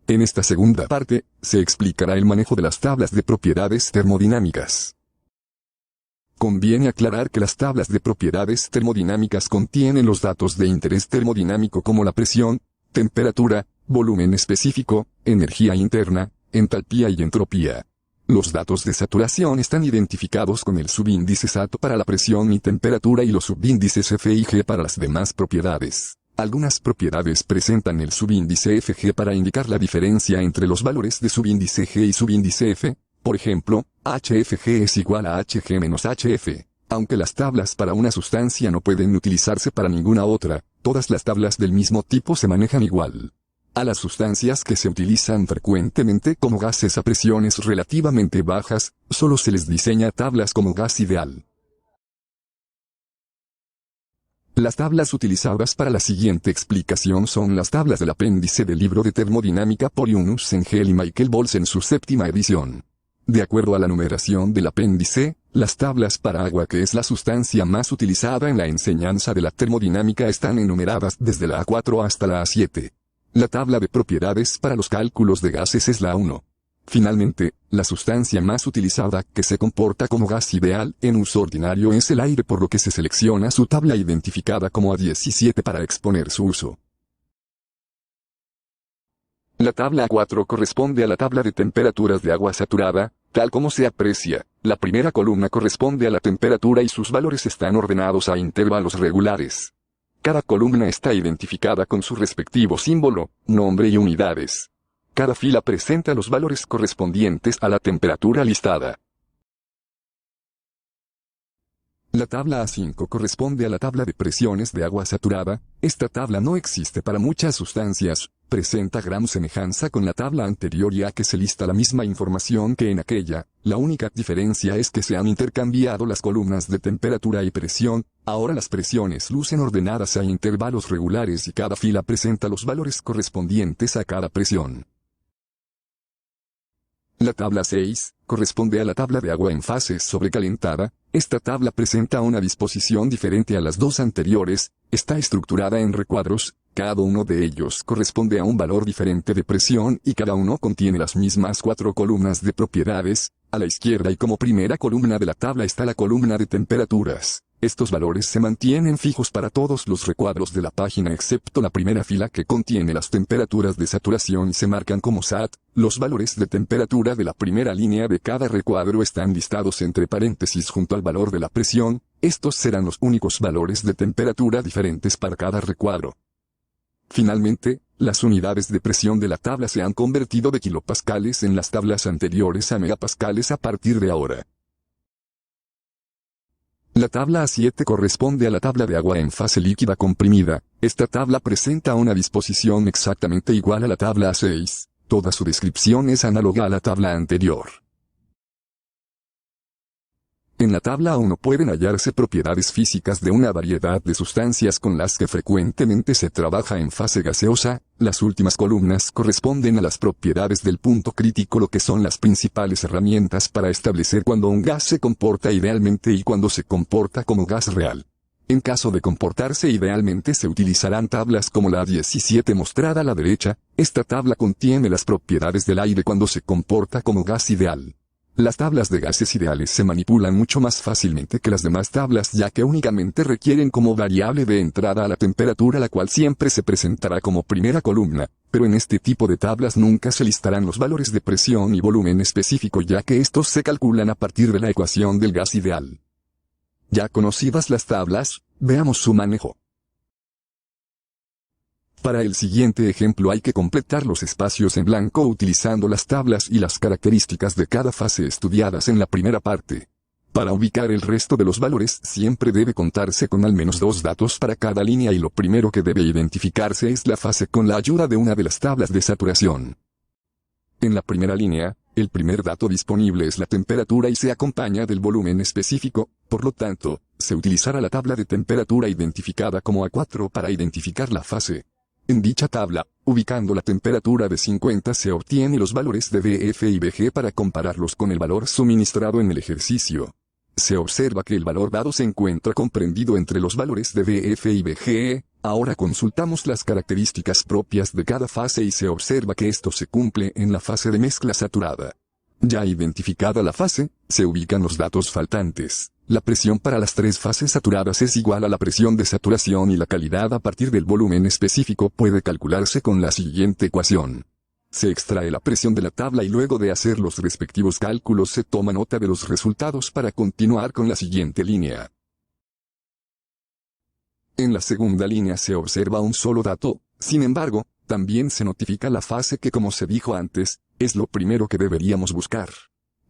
En esta segunda parte, se explicará el manejo de las tablas de propiedades termodinámicas. Conviene aclarar que las tablas de propiedades termodinámicas contienen los datos de interés termodinámico como la presión, temperatura, volumen específico, energía interna, entalpía y entropía. Los datos de saturación están identificados con el subíndice SAT para la presión y temperatura y los subíndices F y G para las demás propiedades. Algunas propiedades presentan el subíndice FG para indicar la diferencia entre los valores de subíndice G y subíndice F. Por ejemplo, HFG es igual a HG menos HF. Aunque las tablas para una sustancia no pueden utilizarse para ninguna otra, todas las tablas del mismo tipo se manejan igual. A las sustancias que se utilizan frecuentemente como gases a presiones relativamente bajas, solo se les diseña tablas como gas ideal. Las tablas utilizadas para la siguiente explicación son las tablas del apéndice del libro de termodinámica por Yunus Engel y Michael Bolz en su 7ª edición. De acuerdo a la numeración del apéndice, las tablas para agua, que es la sustancia más utilizada en la enseñanza de la termodinámica, están enumeradas desde la A4 hasta la A7. La tabla de propiedades para los cálculos de gases es la A1. Finalmente, la sustancia más utilizada que se comporta como gas ideal en uso ordinario es el aire, por lo que se selecciona su tabla identificada como A17 para exponer su uso. La tabla A4 corresponde a la tabla de temperaturas de agua saturada, tal como se aprecia. La primera columna corresponde a la temperatura y sus valores están ordenados a intervalos regulares. Cada columna está identificada con su respectivo símbolo, nombre y unidades. Cada fila presenta los valores correspondientes a la temperatura listada. La tabla A5 corresponde a la tabla de presiones de agua saturada. Esta tabla no existe para muchas sustancias, presenta gran semejanza con la tabla anterior ya que se lista la misma información que en aquella. La única diferencia es que se han intercambiado las columnas de temperatura y presión. Ahora las presiones lucen ordenadas a intervalos regulares y cada fila presenta los valores correspondientes a cada presión. La tabla 6 corresponde a la tabla de agua en fase sobrecalentada. Esta tabla presenta una disposición diferente a las dos anteriores, está estructurada en recuadros, cada uno de ellos corresponde a un valor diferente de presión y cada uno contiene las mismas 4 columnas de propiedades. A la izquierda y como primera columna de la tabla está la columna de temperaturas. Estos valores se mantienen fijos para todos los recuadros de la página excepto la primera fila que contiene las temperaturas de saturación y se marcan como SAT. Los valores de temperatura de la primera línea de cada recuadro están listados entre paréntesis junto al valor de la presión. Estos serán los únicos valores de temperatura diferentes para cada recuadro. Finalmente, las unidades de presión de la tabla se han convertido de kilopascales en las tablas anteriores a megapascales a partir de ahora. La tabla A7 corresponde a la tabla de agua en fase líquida comprimida. Esta tabla presenta una disposición exactamente igual a la tabla A6. Toda su descripción es análoga a la tabla anterior. En la tabla A1 pueden hallarse propiedades físicas de una variedad de sustancias con las que frecuentemente se trabaja en fase gaseosa. Las últimas columnas corresponden a las propiedades del punto crítico, lo que son las principales herramientas para establecer cuando un gas se comporta idealmente y cuando se comporta como gas real. En caso de comportarse idealmente se utilizarán tablas como la A17 mostrada a la derecha. Esta tabla contiene las propiedades del aire cuando se comporta como gas ideal. Las tablas de gases ideales se manipulan mucho más fácilmente que las demás tablas ya que únicamente requieren como variable de entrada a la temperatura, la cual siempre se presentará como primera columna, pero en este tipo de tablas nunca se listarán los valores de presión y volumen específico ya que estos se calculan a partir de la ecuación del gas ideal. Ya conocidas las tablas, veamos su manejo. Para el siguiente ejemplo hay que completar los espacios en blanco utilizando las tablas y las características de cada fase estudiadas en la primera parte. Para ubicar el resto de los valores siempre debe contarse con al menos 2 datos para cada línea y lo primero que debe identificarse es la fase con la ayuda de una de las tablas de saturación. En la primera línea, el primer dato disponible es la temperatura y se acompaña del volumen específico, por lo tanto, se utilizará la tabla de temperatura identificada como A4 para identificar la fase. En dicha tabla, ubicando la temperatura de 50 se obtiene los valores de Bf y Bg para compararlos con el valor suministrado en el ejercicio. Se observa que el valor dado se encuentra comprendido entre los valores de Bf y Bg. Ahora consultamos las características propias de cada fase y se observa que esto se cumple en la fase de mezcla saturada. Ya identificada la fase, se ubican los datos faltantes. La presión para las tres fases saturadas es igual a la presión de saturación y la calidad a partir del volumen específico puede calcularse con la siguiente ecuación. Se extrae la presión de la tabla y luego de hacer los respectivos cálculos se toma nota de los resultados para continuar con la siguiente línea. En la segunda línea se observa un solo dato, sin embargo, también se notifica la fase que, como se dijo antes, es lo primero que deberíamos buscar.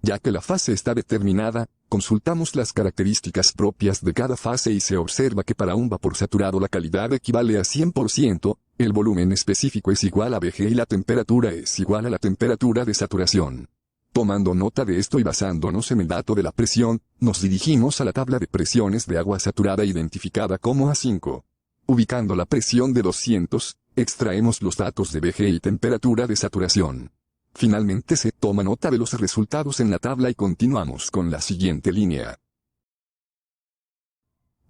Ya que la fase está determinada, consultamos las características propias de cada fase y se observa que para un vapor saturado la calidad equivale a 100%, el volumen específico es igual a Vg y la temperatura es igual a la temperatura de saturación. Tomando nota de esto y basándonos en el dato de la presión, nos dirigimos a la tabla de presiones de agua saturada identificada como A5. Ubicando la presión de 200, extraemos los datos de Vg y temperatura de saturación. Finalmente se toma nota de los resultados en la tabla y continuamos con la siguiente línea.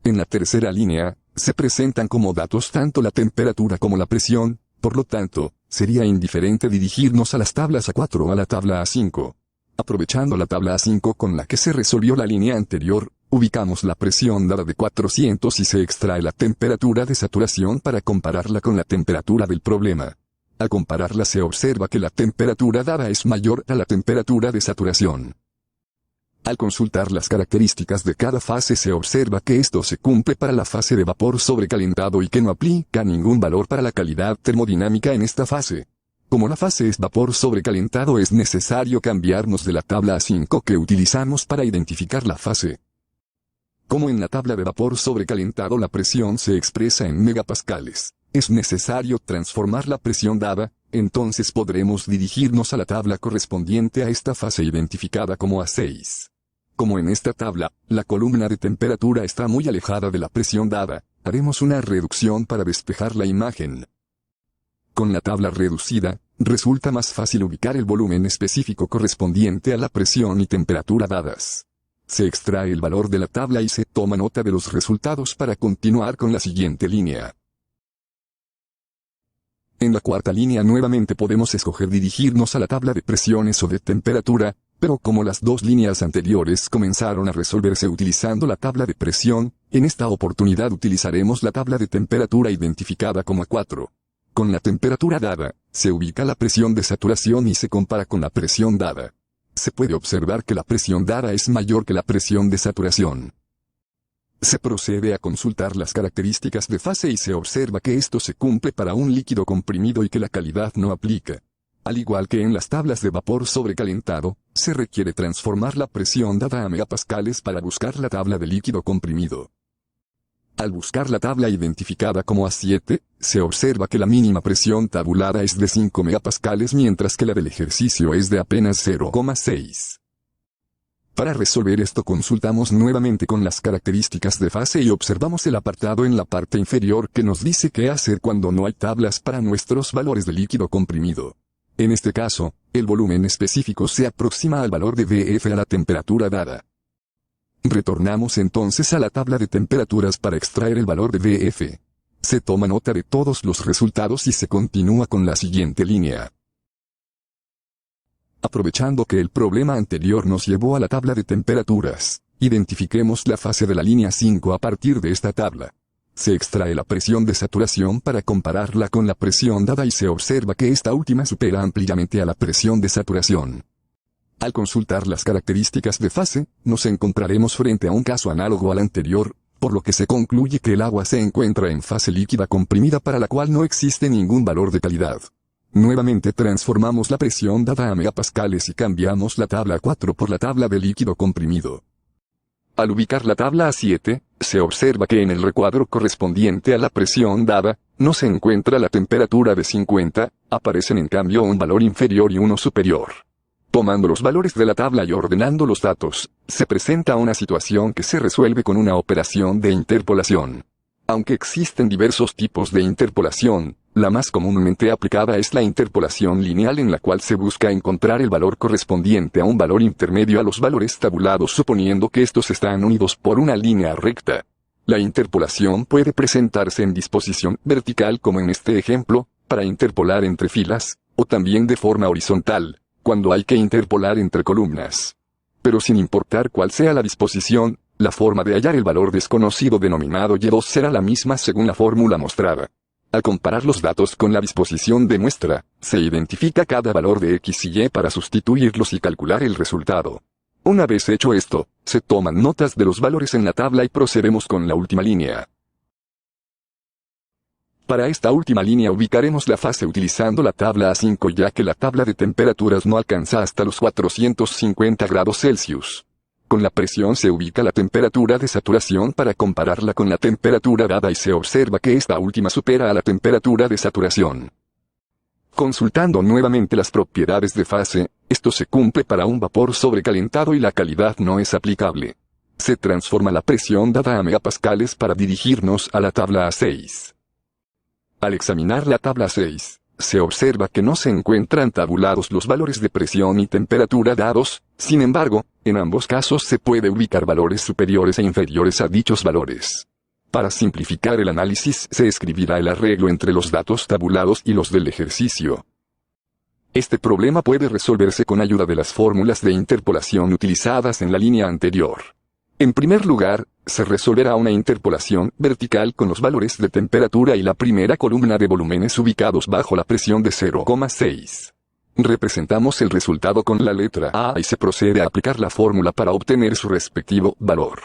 En la tercera línea, se presentan como datos tanto la temperatura como la presión, por lo tanto, sería indiferente dirigirnos a las tablas A4 o a la tabla A5. Aprovechando la tabla A5 con la que se resolvió la línea anterior, ubicamos la presión dada de 400 y se extrae la temperatura de saturación para compararla con la temperatura del problema. Al compararla se observa que la temperatura dada es mayor a la temperatura de saturación. Al consultar las características de cada fase se observa que esto se cumple para la fase de vapor sobrecalentado y que no aplica ningún valor para la calidad termodinámica en esta fase. Como la fase es vapor sobrecalentado es necesario cambiarnos de la tabla A5 que utilizamos para identificar la fase. Como en la tabla de vapor sobrecalentado la presión se expresa en megapascales, es necesario transformar la presión dada, entonces podremos dirigirnos a la tabla correspondiente a esta fase identificada como A6. Como en esta tabla, la columna de temperatura está muy alejada de la presión dada, haremos una reducción para despejar la imagen. Con la tabla reducida, resulta más fácil ubicar el volumen específico correspondiente a la presión y temperatura dadas. Se extrae el valor de la tabla y se toma nota de los resultados para continuar con la siguiente línea. En la cuarta línea nuevamente podemos escoger dirigirnos a la tabla de presiones o de temperatura, pero como las dos líneas anteriores comenzaron a resolverse utilizando la tabla de presión, en esta oportunidad utilizaremos la tabla de temperatura identificada como A4. Con la temperatura dada, se ubica la presión de saturación y se compara con la presión dada. Se puede observar que la presión dada es mayor que la presión de saturación. Se procede a consultar las características de fase y se observa que esto se cumple para un líquido comprimido y que la calidad no aplica. Al igual que en las tablas de vapor sobrecalentado, se requiere transformar la presión dada a megapascales para buscar la tabla de líquido comprimido. Al buscar la tabla identificada como A7, se observa que la mínima presión tabulada es de 5 megapascales mientras que la del ejercicio es de apenas 0,6. Para resolver esto consultamos nuevamente con las características de fase y observamos el apartado en la parte inferior que nos dice qué hacer cuando no hay tablas para nuestros valores de líquido comprimido. En este caso, el volumen específico se aproxima al valor de Vf a la temperatura dada. Retornamos entonces a la tabla de temperaturas para extraer el valor de Vf. Se toma nota de todos los resultados y se continúa con la siguiente línea. Aprovechando que el problema anterior nos llevó a la tabla de temperaturas, identifiquemos la fase de la línea 5 a partir de esta tabla. Se extrae la presión de saturación para compararla con la presión dada y se observa que esta última supera ampliamente a la presión de saturación. Al consultar las características de fase, nos encontraremos frente a un caso análogo al anterior, por lo que se concluye que el agua se encuentra en fase líquida comprimida para la cual no existe ningún valor de calidad. Nuevamente transformamos la presión dada a megapascales y cambiamos la tabla A4 por la tabla de líquido comprimido. Al ubicar la tabla A7, se observa que en el recuadro correspondiente a la presión dada, no se encuentra la temperatura de 50, aparecen en cambio un valor inferior y uno superior. Tomando los valores de la tabla y ordenando los datos, se presenta una situación que se resuelve con una operación de interpolación. Aunque existen diversos tipos de interpolación, la más comúnmente aplicada es la interpolación lineal en la cual se busca encontrar el valor correspondiente a un valor intermedio a los valores tabulados suponiendo que estos están unidos por una línea recta. La interpolación puede presentarse en disposición vertical como en este ejemplo, para interpolar entre filas, o también de forma horizontal, cuando hay que interpolar entre columnas. Pero sin importar cuál sea la disposición, la forma de hallar el valor desconocido denominado Y2 será la misma según la fórmula mostrada. Al comparar los datos con la disposición de muestra, se identifica cada valor de X y Y para sustituirlos y calcular el resultado. Una vez hecho esto, se toman notas de los valores en la tabla y procedemos con la última línea. Para esta última línea ubicaremos la fase utilizando la tabla A5 ya que la tabla de temperaturas no alcanza hasta los 450 grados Celsius. Con la presión se ubica la temperatura de saturación para compararla con la temperatura dada y se observa que esta última supera a la temperatura de saturación. Consultando nuevamente las propiedades de fase, esto se cumple para un vapor sobrecalentado y la calidad no es aplicable. Se transforma la presión dada a megapascales para dirigirnos a la tabla A6. Al examinar la tabla 6, se observa que no se encuentran tabulados los valores de presión y temperatura dados, sin embargo, en ambos casos se puede ubicar valores superiores e inferiores a dichos valores. Para simplificar el análisis se escribirá el arreglo entre los datos tabulados y los del ejercicio. Este problema puede resolverse con ayuda de las fórmulas de interpolación utilizadas en la línea anterior. En primer lugar, se resolverá una interpolación vertical con los valores de temperatura y la primera columna de volúmenes ubicados bajo la presión de 0,6. Representamos el resultado con la letra A y se procede a aplicar la fórmula para obtener su respectivo valor.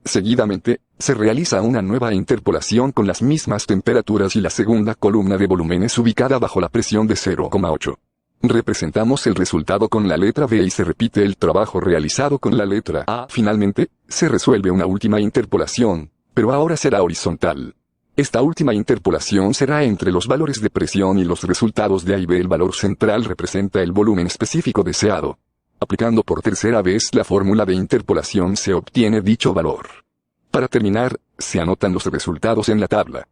Seguidamente, se realiza una nueva interpolación con las mismas temperaturas y la segunda columna de volúmenes ubicada bajo la presión de 0,8. Representamos el resultado con la letra B y se repite el trabajo realizado con la letra A. Finalmente, se resuelve una última interpolación, pero ahora será horizontal. Esta última interpolación será entre los valores de presión y los resultados de A y B. El valor central representa el volumen específico deseado. Aplicando por tercera vez la fórmula de interpolación se obtiene dicho valor. Para terminar, se anotan los resultados en la tabla.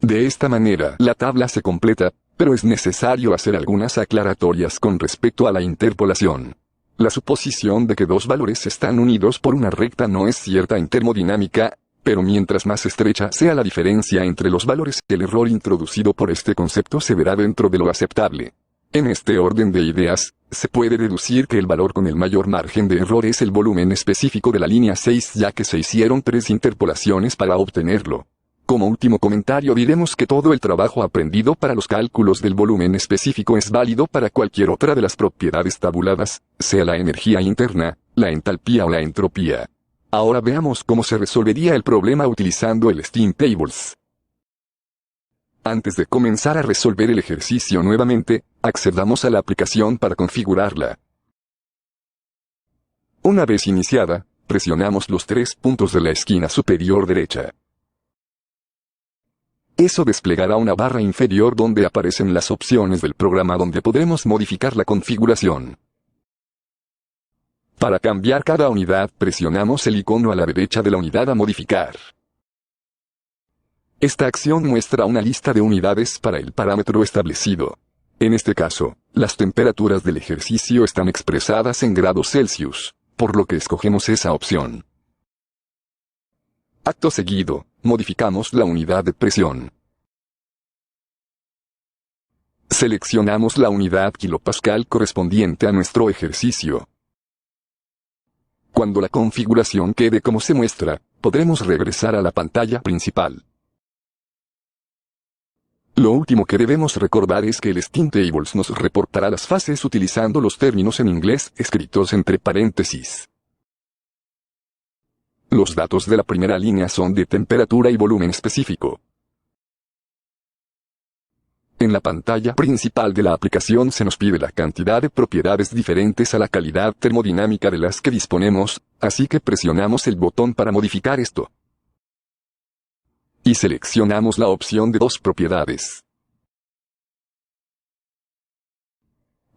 De esta manera la tabla se completa, pero es necesario hacer algunas aclaratorias con respecto a la interpolación. La suposición de que dos valores están unidos por una recta no es cierta en termodinámica, pero mientras más estrecha sea la diferencia entre los valores, el error introducido por este concepto se verá dentro de lo aceptable. En este orden de ideas, se puede deducir que el valor con el mayor margen de error es el volumen específico de la línea 6 ya que se hicieron 3 interpolaciones para obtenerlo. Como último comentario diremos que todo el trabajo aprendido para los cálculos del volumen específico es válido para cualquier otra de las propiedades tabuladas, sea la energía interna, la entalpía o la entropía. Ahora veamos cómo se resolvería el problema utilizando el Steam Tables. Antes de comenzar a resolver el ejercicio nuevamente, accedamos a la aplicación para configurarla. Una vez iniciada, presionamos los 3 puntos de la esquina superior derecha. Eso desplegará una barra inferior donde aparecen las opciones del programa donde podremos modificar la configuración. Para cambiar cada unidad presionamos el icono a la derecha de la unidad a modificar. Esta acción muestra una lista de unidades para el parámetro establecido. En este caso, las temperaturas del ejercicio están expresadas en grados Celsius, por lo que escogemos esa opción. Acto seguido, modificamos la unidad de presión. Seleccionamos la unidad kilopascal correspondiente a nuestro ejercicio. Cuando la configuración quede como se muestra, podremos regresar a la pantalla principal. Lo último que debemos recordar es que el Steam Tables nos reportará las fases utilizando los términos en inglés escritos entre paréntesis. Los datos de la primera línea son de temperatura y volumen específico. En la pantalla principal de la aplicación se nos pide la cantidad de propiedades diferentes a la calidad termodinámica de las que disponemos, así que presionamos el botón para modificar esto. Y seleccionamos la opción de 2 propiedades.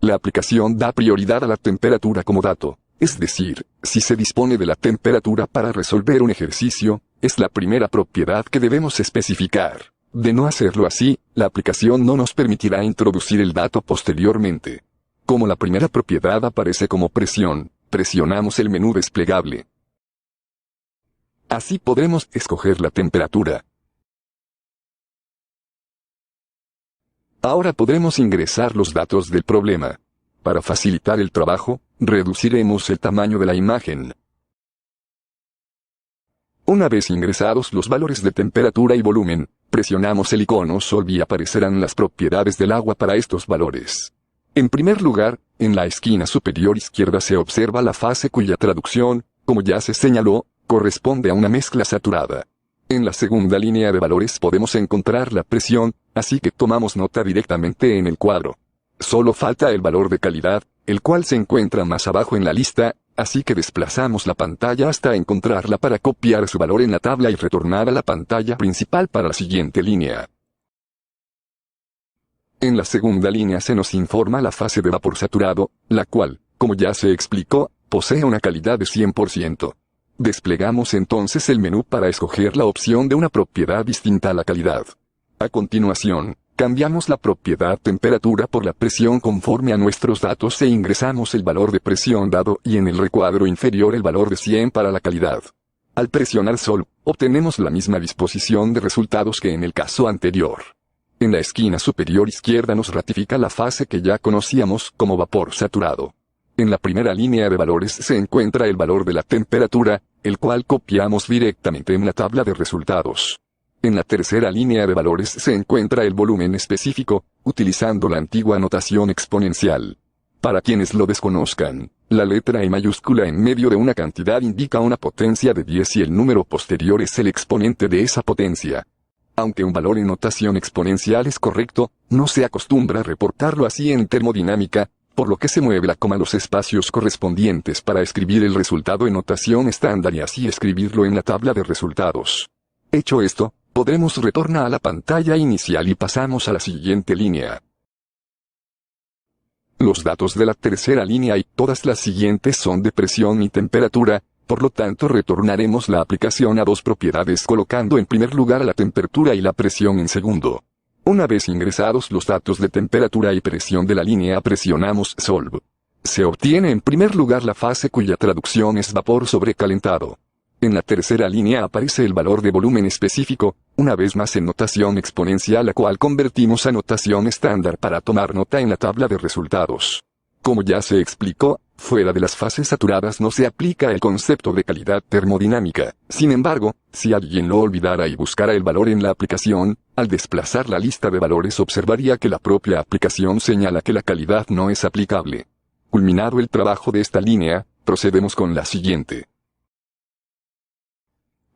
La aplicación da prioridad a la temperatura como dato, es decir, si se dispone de la temperatura para resolver un ejercicio, es la primera propiedad que debemos especificar. De no hacerlo así, la aplicación no nos permitirá introducir el dato posteriormente. Como la primera propiedad aparece como presión, presionamos el menú desplegable. Así podremos escoger la temperatura. Ahora podremos ingresar los datos del problema. Para facilitar el trabajo, reduciremos el tamaño de la imagen. Una vez ingresados los valores de temperatura y volumen, presionamos el icono Solve y aparecerán las propiedades del agua para estos valores. En primer lugar, en la esquina superior izquierda se observa la fase cuya traducción, como ya se señaló, corresponde a una mezcla saturada. En la segunda línea de valores podemos encontrar la presión, así que tomamos nota directamente en el cuadro. Solo falta el valor de calidad, el cual se encuentra más abajo en la lista, así que desplazamos la pantalla hasta encontrarla para copiar su valor en la tabla y retornar a la pantalla principal para la siguiente línea. En la segunda línea se nos informa la fase de vapor saturado, la cual, como ya se explicó, posee una calidad de 100%. Desplegamos entonces el menú para escoger la opción de una propiedad distinta a la calidad. A continuación, cambiamos la propiedad temperatura por la presión conforme a nuestros datos e ingresamos el valor de presión dado y en el recuadro inferior el valor de 100 para la calidad. Al presionar Solve, obtenemos la misma disposición de resultados que en el caso anterior. En la esquina superior izquierda nos ratifica la fase que ya conocíamos como vapor saturado. En la primera línea de valores se encuentra el valor de la temperatura, el cual copiamos directamente en la tabla de resultados. En la tercera línea de valores se encuentra el volumen específico, utilizando la antigua notación exponencial. Para quienes lo desconozcan, la letra E mayúscula en medio de una cantidad indica una potencia de 10 y el número posterior es el exponente de esa potencia. Aunque un valor en notación exponencial es correcto, no se acostumbra a reportarlo así en termodinámica, por lo que se mueve la coma a los espacios correspondientes para escribir el resultado en notación estándar y así escribirlo en la tabla de resultados. Hecho esto, podremos retornar a la pantalla inicial y pasamos a la siguiente línea. Los datos de la tercera línea y todas las siguientes son de presión y temperatura, por lo tanto retornaremos la aplicación a dos propiedades colocando en primer lugar a la temperatura y la presión en segundo. Una vez ingresados los datos de temperatura y presión de la línea presionamos Solve. Se obtiene en primer lugar la fase cuya traducción es vapor sobrecalentado. En la tercera línea aparece el valor de volumen específico, una vez más en notación exponencial la cual convertimos a notación estándar para tomar nota en la tabla de resultados. Como ya se explicó, fuera de las fases saturadas no se aplica el concepto de calidad termodinámica. Sin embargo, si alguien lo olvidara y buscara el valor en la aplicación, al desplazar la lista de valores observaría que la propia aplicación señala que la calidad no es aplicable. Culminado el trabajo de esta línea, procedemos con la siguiente.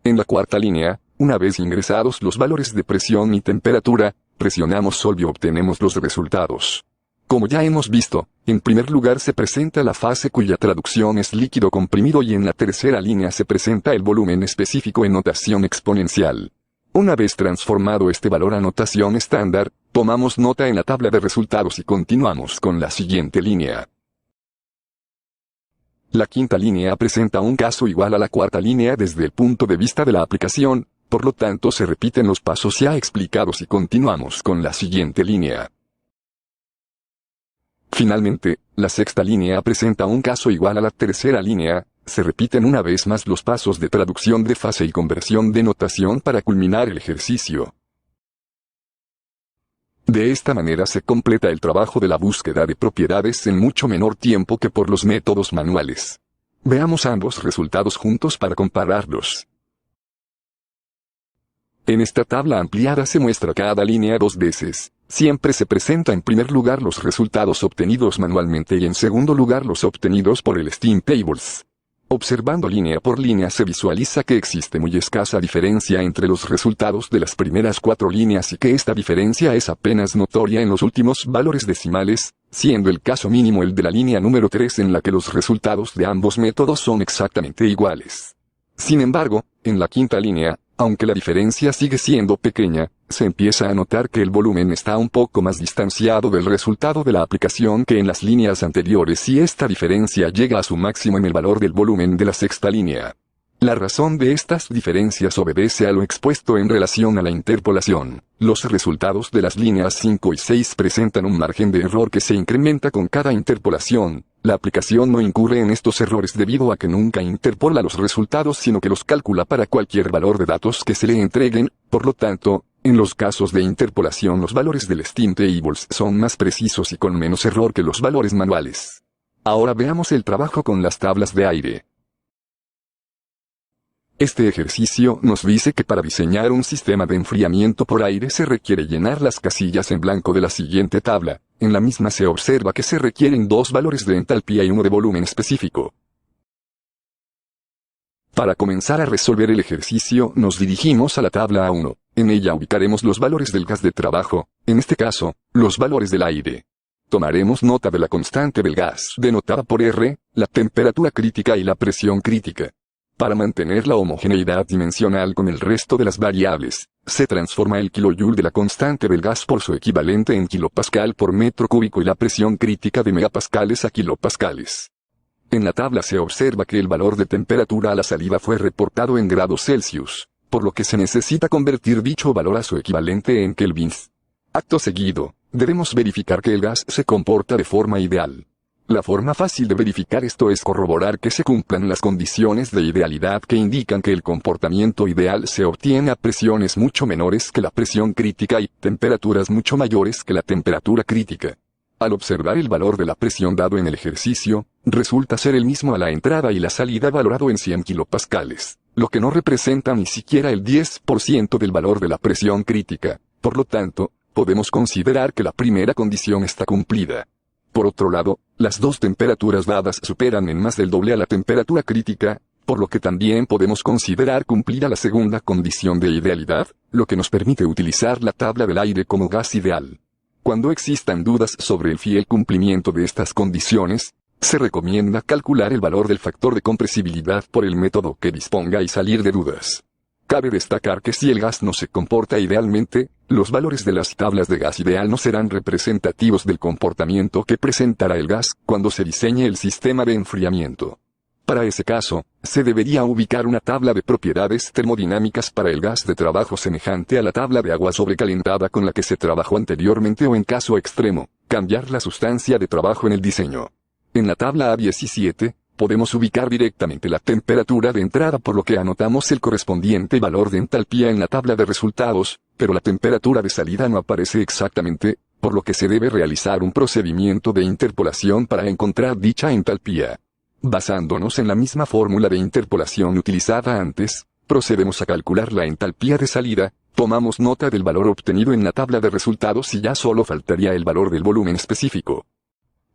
En la cuarta línea, una vez ingresados los valores de presión y temperatura, presionamos Solve y obtenemos los resultados. Como ya hemos visto, en primer lugar se presenta la fase cuya traducción es líquido comprimido y en la tercera línea se presenta el volumen específico en notación exponencial. Una vez transformado este valor a notación estándar, tomamos nota en la tabla de resultados y continuamos con la siguiente línea. La quinta línea presenta un caso igual a la cuarta línea desde el punto de vista de la aplicación, por lo tanto se repiten los pasos ya explicados y continuamos con la siguiente línea. Finalmente, la sexta línea presenta un caso igual a la tercera línea, se repiten una vez más los pasos de traducción de fase y conversión de notación para culminar el ejercicio. De esta manera se completa el trabajo de la búsqueda de propiedades en mucho menor tiempo que por los métodos manuales. Veamos ambos resultados juntos para compararlos. En esta tabla ampliada se muestra cada línea dos veces. Siempre se presenta en primer lugar los resultados obtenidos manualmente y en segundo lugar los obtenidos por el Steam Tables. Observando línea por línea se visualiza que existe muy escasa diferencia entre los resultados de las primeras 4 líneas y que esta diferencia es apenas notoria en los últimos valores decimales, siendo el caso mínimo el de la línea número 3 en la que los resultados de ambos métodos son exactamente iguales. Sin embargo, en la quinta línea, aunque la diferencia sigue siendo pequeña, se empieza a notar que el volumen está un poco más distanciado del resultado de la aplicación que en las líneas anteriores y esta diferencia llega a su máximo en el valor del volumen de la sexta línea. La razón de estas diferencias obedece a lo expuesto en relación a la interpolación. Los resultados de las líneas 5 y 6 presentan un margen de error que se incrementa con cada interpolación, La aplicación no incurre en estos errores debido a que nunca interpola los resultados sino que los calcula para cualquier valor de datos que se le entreguen, por lo tanto, en los casos de interpolación los valores del Steam Tables son más precisos y con menos error que los valores manuales. Ahora veamos el trabajo con las tablas de aire. Este ejercicio nos dice que para diseñar un sistema de enfriamiento por aire se requiere llenar las casillas en blanco de la siguiente tabla. En la misma se observa que se requieren dos valores de entalpía y uno de volumen específico. Para comenzar a resolver el ejercicio nos dirigimos a la tabla A1. En ella ubicaremos los valores del gas de trabajo, en este caso, los valores del aire. Tomaremos nota de la constante del gas denotada por R, la temperatura crítica y la presión crítica. Para mantener la homogeneidad dimensional con el resto de las variables, se transforma el kilojoule de la constante del gas por su equivalente en kilopascal por metro cúbico y la presión crítica de megapascales a kilopascales. En la tabla se observa que el valor de temperatura a la salida fue reportado en grados Celsius, por lo que se necesita convertir dicho valor a su equivalente en kelvins. Acto seguido, debemos verificar que el gas se comporta de forma ideal. La forma fácil de verificar esto es corroborar que se cumplan las condiciones de idealidad que indican que el comportamiento ideal se obtiene a presiones mucho menores que la presión crítica y temperaturas mucho mayores que la temperatura crítica. Al observar el valor de la presión dado en el ejercicio, resulta ser el mismo a la entrada y la salida valorado en 100 kilopascales, lo que no representa ni siquiera el 10% del valor de la presión crítica. Por lo tanto, podemos considerar que la primera condición está cumplida. Por otro lado, las dos temperaturas dadas superan en más del doble a la temperatura crítica, por lo que también podemos considerar cumplida la segunda condición de idealidad, lo que nos permite utilizar la tabla del aire como gas ideal. Cuando existan dudas sobre el fiel cumplimiento de estas condiciones, se recomienda calcular el valor del factor de compresibilidad por el método que disponga y salir de dudas. Cabe destacar que si el gas no se comporta idealmente, los valores de las tablas de gas ideal no serán representativos del comportamiento que presentará el gas cuando se diseñe el sistema de enfriamiento. Para ese caso, se debería ubicar una tabla de propiedades termodinámicas para el gas de trabajo semejante a la tabla de agua sobrecalentada con la que se trabajó anteriormente o en caso extremo, cambiar la sustancia de trabajo en el diseño. En la tabla A17, podemos ubicar directamente la temperatura de entrada por lo que anotamos el correspondiente valor de entalpía en la tabla de resultados, pero la temperatura de salida no aparece exactamente, por lo que se debe realizar un procedimiento de interpolación para encontrar dicha entalpía. Basándonos en la misma fórmula de interpolación utilizada antes, procedemos a calcular la entalpía de salida, tomamos nota del valor obtenido en la tabla de resultados y ya solo faltaría el valor del volumen específico.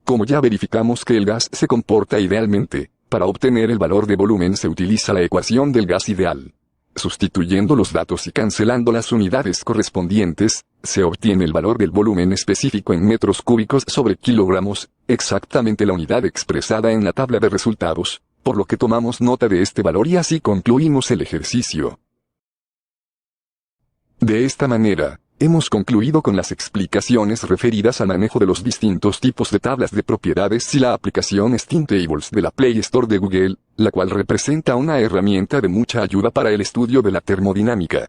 Como ya verificamos que el gas se comporta idealmente, para obtener el valor de volumen se utiliza la ecuación del gas ideal. Sustituyendo los datos y cancelando las unidades correspondientes, se obtiene el valor del volumen específico en metros cúbicos sobre kilogramos, exactamente la unidad expresada en la tabla de resultados, por lo que tomamos nota de este valor y así concluimos el ejercicio. De esta manera, hemos concluido con las explicaciones referidas al manejo de los distintos tipos de tablas de propiedades y la aplicación Steam Tables de la Play Store de Google, la cual representa una herramienta de mucha ayuda para el estudio de la termodinámica.